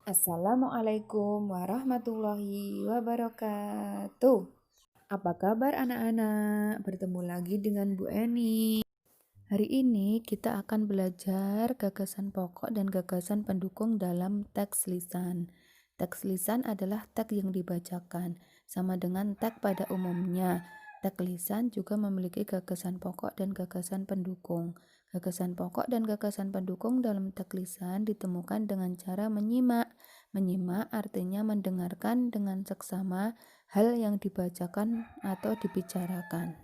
Assalamualaikum warahmatullahi wabarakatuh. Apa kabar anak-anak? Bertemu lagi dengan Bu Eni. Hari ini kita akan belajar gagasan pokok dan gagasan pendukung dalam teks lisan. Teks lisan adalah teks yang dibacakan, sama dengan teks pada umumnya. Teks lisan juga memiliki gagasan pokok dan gagasan pendukung. Gagasan pokok dan gagasan pendukung dalam teks lisan ditemukan dengan cara menyimak. Menyimak artinya mendengarkan dengan seksama hal yang dibacakan atau dibicarakan.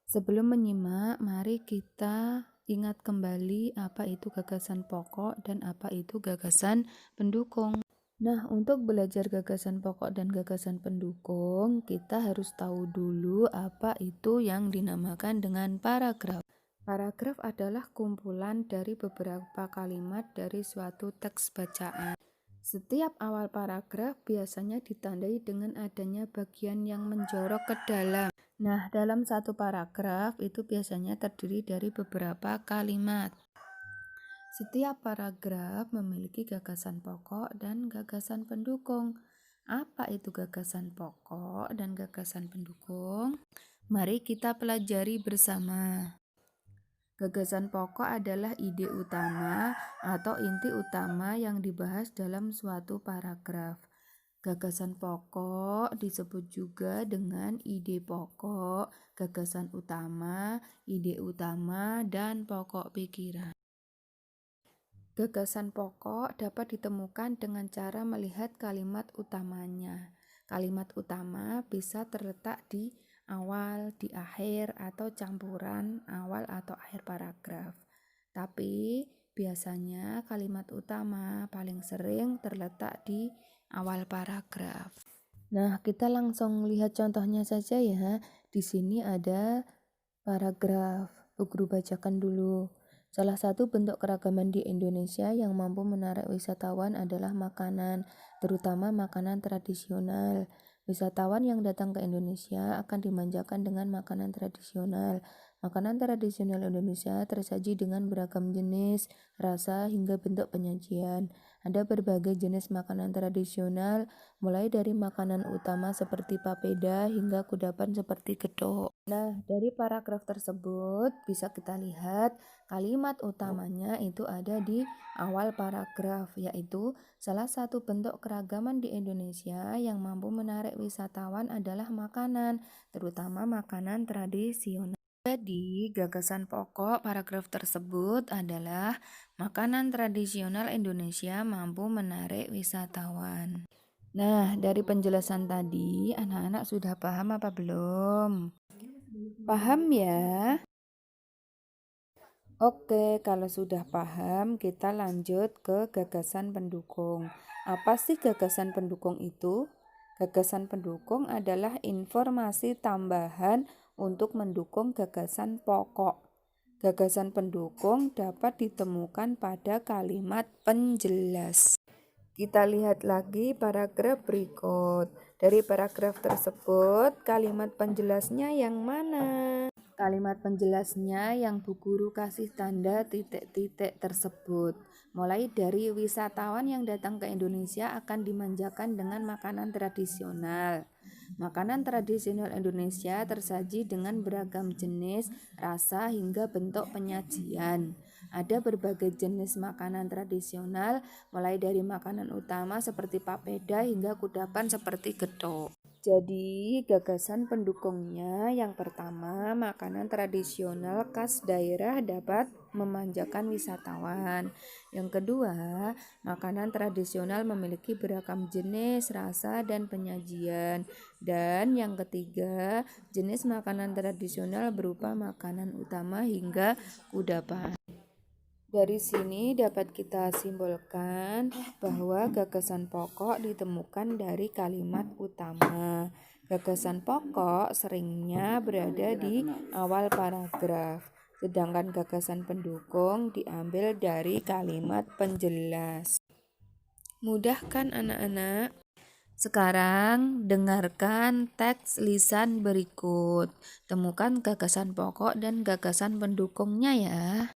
Sebelum menyimak, mari kita ingat kembali apa itu gagasan pokok dan apa itu gagasan pendukung. Nah, untuk belajar gagasan pokok dan gagasan pendukung, kita harus tahu dulu apa itu yang dinamakan dengan paragraf. Paragraf adalah kumpulan dari beberapa kalimat dari suatu teks bacaan. Setiap awal paragraf biasanya ditandai dengan adanya bagian yang menjorok ke dalam. Nah, dalam satu paragraf itu biasanya terdiri dari beberapa kalimat. Setiap paragraf memiliki gagasan pokok dan gagasan pendukung. Apa itu gagasan pokok dan gagasan pendukung? Mari kita pelajari bersama. Gagasan pokok adalah ide utama atau inti utama yang dibahas dalam suatu paragraf. Gagasan pokok disebut juga dengan ide pokok, gagasan utama, ide utama, dan pokok pikiran. Gagasan pokok dapat ditemukan dengan cara melihat kalimat utamanya. Kalimat utama bisa terletak di awal, di akhir, atau campuran awal atau akhir paragraf. Tapi biasanya kalimat utama paling sering terletak di awal paragraf. Nah, kita langsung lihat contohnya saja ya. Di sini ada paragraf. Bu Guru bacakan dulu. Salah satu bentuk keragaman di Indonesia yang mampu menarik wisatawan adalah makanan, terutama makanan tradisional. Wisatawan yang datang ke Indonesia akan dimanjakan dengan makanan tradisional. Makanan tradisional Indonesia tersaji dengan beragam jenis, rasa, hingga bentuk penyajian. Ada berbagai jenis makanan tradisional, mulai dari makanan utama seperti papeda hingga kudapan seperti gedok. Nah, dari paragraf tersebut bisa kita lihat kalimat utamanya itu ada di awal paragraf, yaitu salah satu bentuk keragaman di Indonesia yang mampu menarik wisatawan adalah makanan, terutama makanan tradisional. Jadi, gagasan pokok paragraf tersebut adalah makanan tradisional Indonesia mampu menarik wisatawan. Nah, dari penjelasan tadi, anak-anak sudah paham apa belum? Paham ya? Oke, kalau sudah paham, kita lanjut ke gagasan pendukung. Apa sih gagasan pendukung itu? Gagasan pendukung adalah informasi tambahan untuk mendukung gagasan pokok. Gagasan pendukung dapat ditemukan pada kalimat penjelas. Kita lihat lagi paragraf berikut. Dari paragraf tersebut, kalimat penjelasnya yang mana? Kalimat penjelasnya yang Bu Guru kasih tanda titik-titik tersebut. Mulai dari wisatawan yang datang ke Indonesia akan dimanjakan dengan makanan tradisional. Makanan tradisional Indonesia tersaji dengan beragam jenis, rasa, hingga bentuk penyajian. Ada berbagai jenis makanan tradisional, mulai dari makanan utama seperti papeda hingga kudapan seperti gedok. Jadi, gagasan pendukungnya yang pertama, makanan tradisional khas daerah dapat memanjakan wisatawan. Yang kedua, makanan tradisional memiliki beragam jenis, rasa, dan penyajian. Dan yang ketiga, jenis makanan tradisional berupa makanan utama hingga kudapan. Dari sini dapat kita simpulkan bahwa gagasan pokok ditemukan dari kalimat utama. Gagasan pokok seringnya berada di awal paragraf, sedangkan gagasan pendukung diambil dari kalimat penjelas. Mudah kan anak-anak? Sekarang dengarkan teks lisan berikut. Temukan gagasan pokok dan gagasan pendukungnya ya.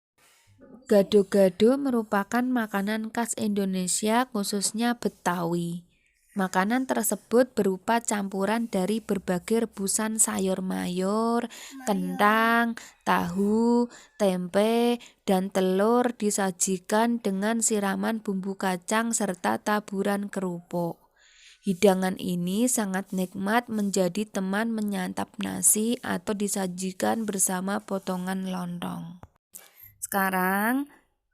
Gado-gado merupakan makanan khas Indonesia, khususnya Betawi. Makanan tersebut berupa campuran dari berbagai rebusan sayur mayur, kentang, tahu, tempe, dan telur disajikan dengan siraman bumbu kacang serta taburan kerupuk. Hidangan ini sangat nikmat menjadi teman menyantap nasi atau disajikan bersama potongan lontong. Sekarang,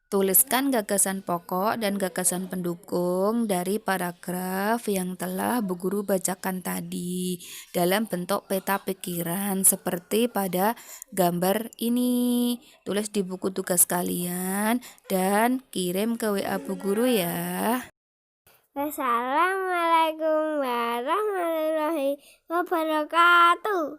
tuliskan gagasan pokok dan gagasan pendukung dari paragraf yang telah Bu Guru bacakan tadi dalam bentuk peta pikiran seperti pada gambar ini. Tulis di buku tugas kalian dan kirim ke WA Bu Guru ya. Wassalamualaikum warahmatullahi wabarakatuh.